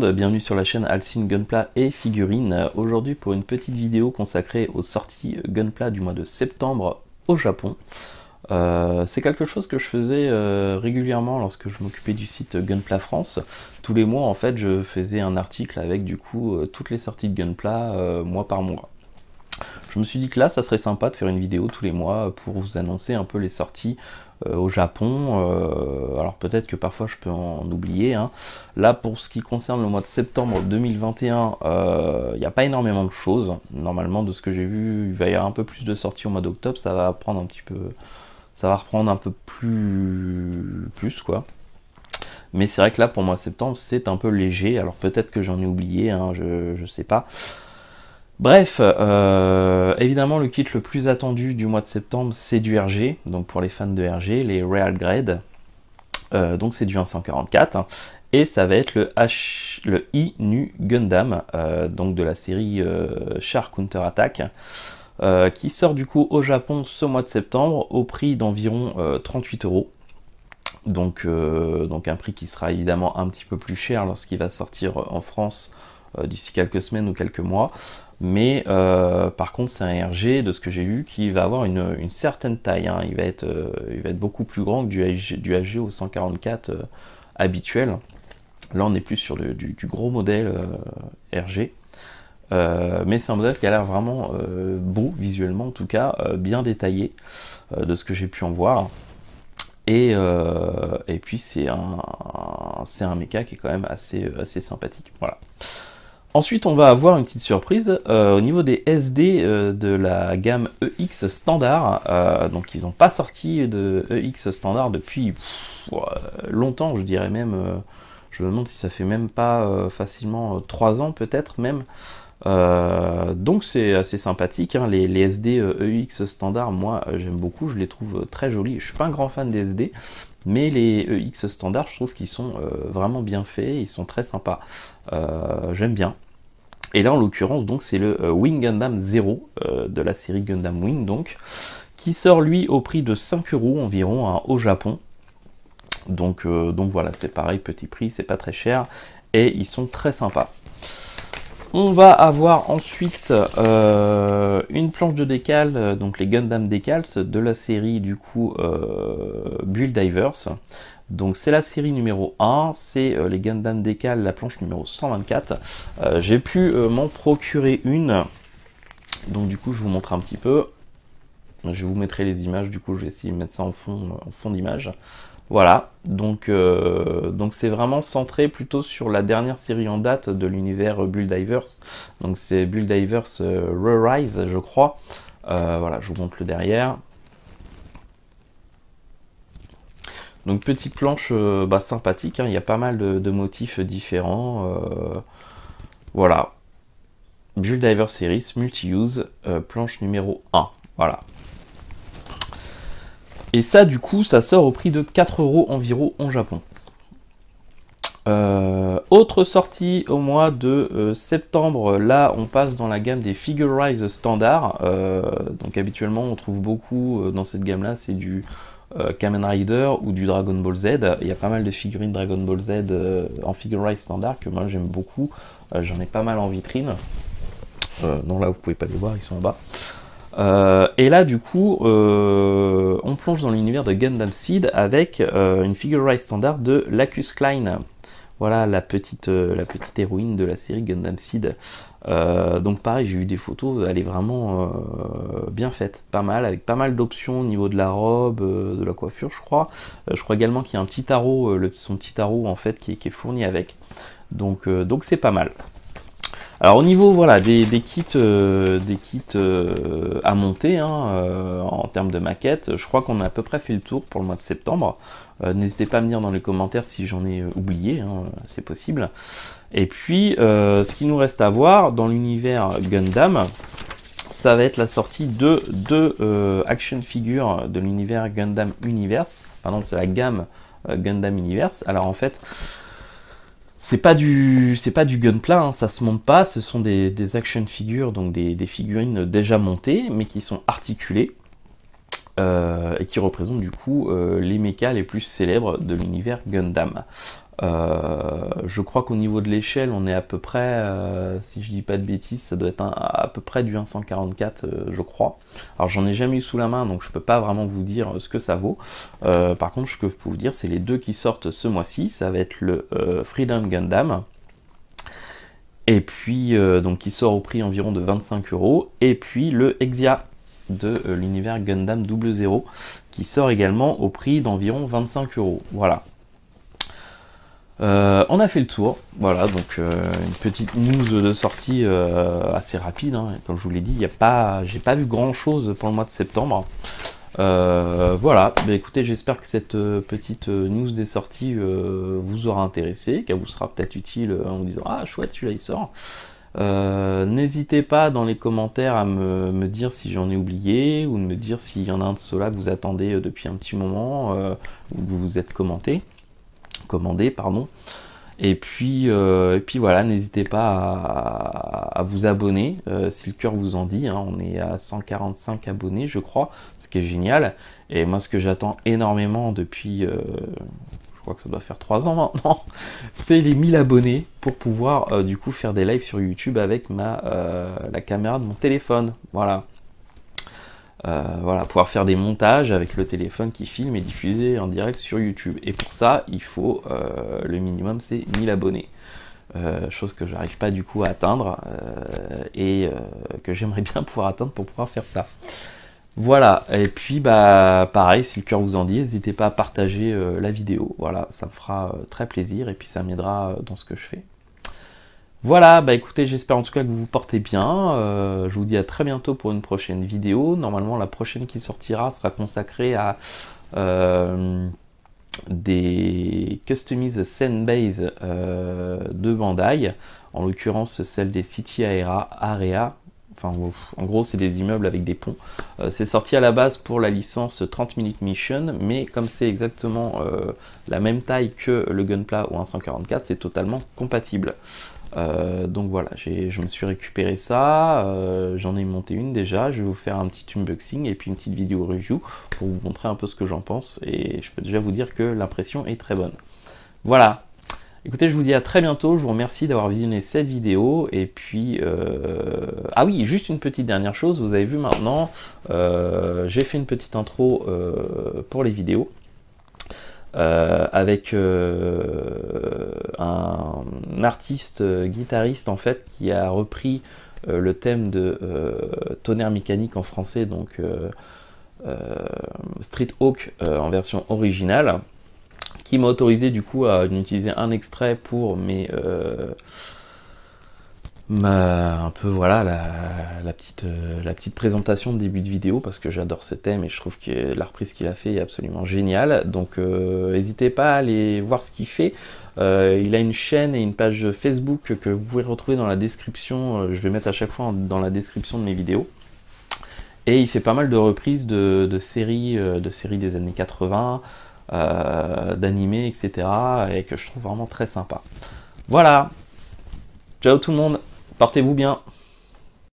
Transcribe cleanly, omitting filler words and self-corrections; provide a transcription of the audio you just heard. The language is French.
monde, bienvenue sur la chaîne Alcine Gunpla et Figurines. Aujourd'hui pour une petite vidéo consacrée aux sorties Gunpla du mois de septembre au Japon. C'est quelque chose que je faisais régulièrement lorsque je m'occupais du site Gunpla France. Tous les mois en fait je faisais un article avec du coup toutes les sorties de Gunpla mois par mois. Je me suis dit que là ça serait sympa de faire une vidéo tous les mois pour vous annoncer un peu les sorties au Japon. Alors peut-être que parfois je peux en oublier, hein. Là pour ce qui concerne le mois de septembre 2021, il n'y a pas énormément de choses. Normalement de ce que j'ai vu, il va y avoir un peu plus de sorties au mois d'octobre, ça va prendre un petit peu, ça va reprendre un peu plus quoi. Mais c'est vrai que là pour le mois de septembre c'est un peu léger, alors peut-être que j'en ai oublié, hein, je sais pas. Bref, évidemment le kit le plus attendu du mois de septembre c'est du RG, donc pour les fans de RG, les Real Grade, donc c'est du 144, hein, et ça va être le I-Nu Gundam, donc de la série Char Counter Attack, qui sort du coup au Japon ce mois de septembre au prix d'environ 38 €. Donc un prix qui sera évidemment un petit peu plus cher lorsqu'il va sortir en France d'ici quelques semaines ou quelques mois. Mais par contre c'est un RG de ce que j'ai vu qui va avoir une certaine taille, hein. Il va être beaucoup plus grand que du HG au 144 habituel. Là on est plus sur du gros modèle RG. Mais c'est un modèle qui a l'air vraiment beau visuellement, en tout cas bien détaillé de ce que j'ai pu en voir. Et puis c'est un mecha qui est quand même assez sympathique. Voilà. Ensuite, on va avoir une petite surprise au niveau des SD de la gamme EX standard. Donc, ils n'ont pas sorti de EX standard depuis longtemps, je dirais même. Je me demande si ça fait même pas facilement 3 ans, peut-être même. Donc, c'est assez sympathique, hein. Les SD EX standard, moi, j'aime beaucoup. Je les trouve très jolis. Je suis pas un grand fan des SD. Mais les EX standards, je trouve qu'ils sont vraiment bien faits, ils sont très sympas. J'aime bien. Et là, en l'occurrence, donc c'est le Wing Gundam 0 de la série Gundam Wing, donc, qui sort lui au prix de 5 € environ, hein, au Japon. Donc voilà, c'est pareil, petit prix, c'est pas très cher, et ils sont très sympas. On va avoir ensuite une planche de décal, donc les Gundam Decals de la série du coup Build Divers. Donc c'est la série numéro 1, c'est les Gundam Decal, la planche numéro 124. J'ai pu m'en procurer une, donc du coup je vous montre un petit peu. Je vous mettrai les images, du coup je vais essayer de mettre ça en fond d'image. Voilà, donc c'est vraiment centré plutôt sur la dernière série en date de l'univers Build Divers. Donc c'est Build Divers Re-Rise, je crois. Voilà, je vous montre le derrière. Donc petite planche sympathique, hein. Il y a pas mal de motifs différents. Voilà. Build Diver Series Multi-Use, planche numéro 1. Voilà. Et ça, du coup, ça sort au prix de 4 € environ en Japon. Autre sortie au mois de septembre, là on passe dans la gamme des Figure-Rise standard. Donc habituellement on trouve beaucoup dans cette gamme là, c'est du Kamen Rider ou du Dragon Ball Z. Il y a pas mal de figurines Dragon Ball Z en Figure-Rise standard que moi j'aime beaucoup. J'en ai pas mal en vitrine. Non, là vous pouvez pas les voir, ils sont en bas. Et là du coup on plonge dans l'univers de Gundam Seed avec une Figure-Rise standard de Lacus Clyne. Voilà la petite héroïne de la série Gundam Seed. Donc pareil, j'ai eu des photos, elle est vraiment bien faite, pas mal, avec pas mal d'options au niveau de la robe, de la coiffure, je crois. Je crois également qu'il y a un petit tarot, son petit tarot en fait qui est fourni avec. Donc c'est pas mal. Alors au niveau voilà des kits à monter, hein, en termes de maquettes, je crois qu'on a à peu près fait le tour pour le mois de septembre. N'hésitez pas à me dire dans les commentaires si j'en ai oublié, hein, c'est possible. Et puis ce qu'il nous reste à voir dans l'univers Gundam, ça va être la sortie de deux action figures de l'univers Gundam Universe, pardon, c'est la gamme Gundam Universe. Alors en fait, c'est pas du Gunpla, hein, ça se monte pas, ce sont des action figures, donc des figurines déjà montées, mais qui sont articulées, et qui représentent du coup les mechas les plus célèbres de l'univers Gundam. Je crois qu'au niveau de l'échelle, on est à peu près, si je dis pas de bêtises, ça doit être à peu près du 1.44, je crois. Alors j'en ai jamais eu sous la main, donc je peux pas vraiment vous dire ce que ça vaut. Par contre, ce que je peux vous dire, c'est les deux qui sortent ce mois-ci. Ça va être le Freedom Gundam, et puis donc qui sort au prix environ de 25 €, et puis le Exia de l'univers Gundam 00 qui sort également au prix d'environ 25 €. Voilà. On a fait le tour, voilà, donc une petite news de sortie assez rapide, hein. Comme je vous l'ai dit, j'ai pas vu grand chose pour le mois de septembre. Voilà, bah, écoutez, j'espère que cette petite news des sorties vous aura intéressé, qu'elle vous sera peut-être utile en vous disant ah chouette, celui-là il sort. N'hésitez pas dans les commentaires à me dire si j'en ai oublié, ou de me dire s'il y en a un de ceux-là que vous attendez depuis un petit moment, ou que vous vous êtes commandé, pardon. Et puis voilà, n'hésitez pas à vous abonner si le cœur vous en dit, hein. On est à 145 abonnés, je crois, ce qui est génial. Et moi, ce que j'attends énormément depuis, je crois que ça doit faire 3 ans maintenant, c'est les 1000 abonnés pour pouvoir du coup faire des lives sur YouTube avec la caméra de mon téléphone. Voilà. Voilà, pouvoir faire des montages avec le téléphone qui filme et diffuser en direct sur YouTube. Et pour ça, il faut, le minimum, c'est 1000 abonnés. Chose que j'arrive pas du coup à atteindre, et que j'aimerais bien pouvoir atteindre pour pouvoir faire ça. Voilà, et puis bah pareil, si le cœur vous en dit, n'hésitez pas à partager la vidéo. Voilà, ça me fera très plaisir, et puis ça m'aidera dans ce que je fais. Voilà, bah écoutez, j'espère en tout cas que vous vous portez bien. Je vous dis à très bientôt pour une prochaine vidéo. Normalement, la prochaine qui sortira sera consacrée à des Customize Scene Base de Bandai, en l'occurrence celle des City Area. Enfin, en gros, c'est des immeubles avec des ponts. C'est sorti à la base pour la licence 30 Minute Mission, mais comme c'est exactement la même taille que le Gunpla ou un 144, c'est totalement compatible. Donc voilà, je me suis récupéré ça, j'en ai monté une déjà, je vais vous faire un petit unboxing et puis une petite vidéo review pour vous montrer un peu ce que j'en pense, et je peux déjà vous dire que l'impression est très bonne. Voilà, écoutez, je vous dis à très bientôt, je vous remercie d'avoir visionné cette vidéo, et puis... Ah oui, juste une petite dernière chose, vous avez vu maintenant, j'ai fait une petite intro pour les vidéos, avec un artiste guitariste en fait qui a repris le thème de Tonnerre Mécanique en français, donc Street Hawk en version originale, qui m'a autorisé du coup à utiliser un extrait pour un peu voilà la petite présentation de début de vidéo, parce que j'adore ce thème et je trouve que la reprise qu'il a fait est absolument géniale. Donc n'hésitez pas à aller voir ce qu'il fait. Il a une chaîne et une page Facebook que vous pouvez retrouver dans la description. Je vais mettre à chaque fois dans la description de mes vidéos. Et il fait pas mal de reprises de séries des années 80, d'animés, etc. et que je trouve vraiment très sympa. Voilà, ciao tout le monde, portez-vous bien.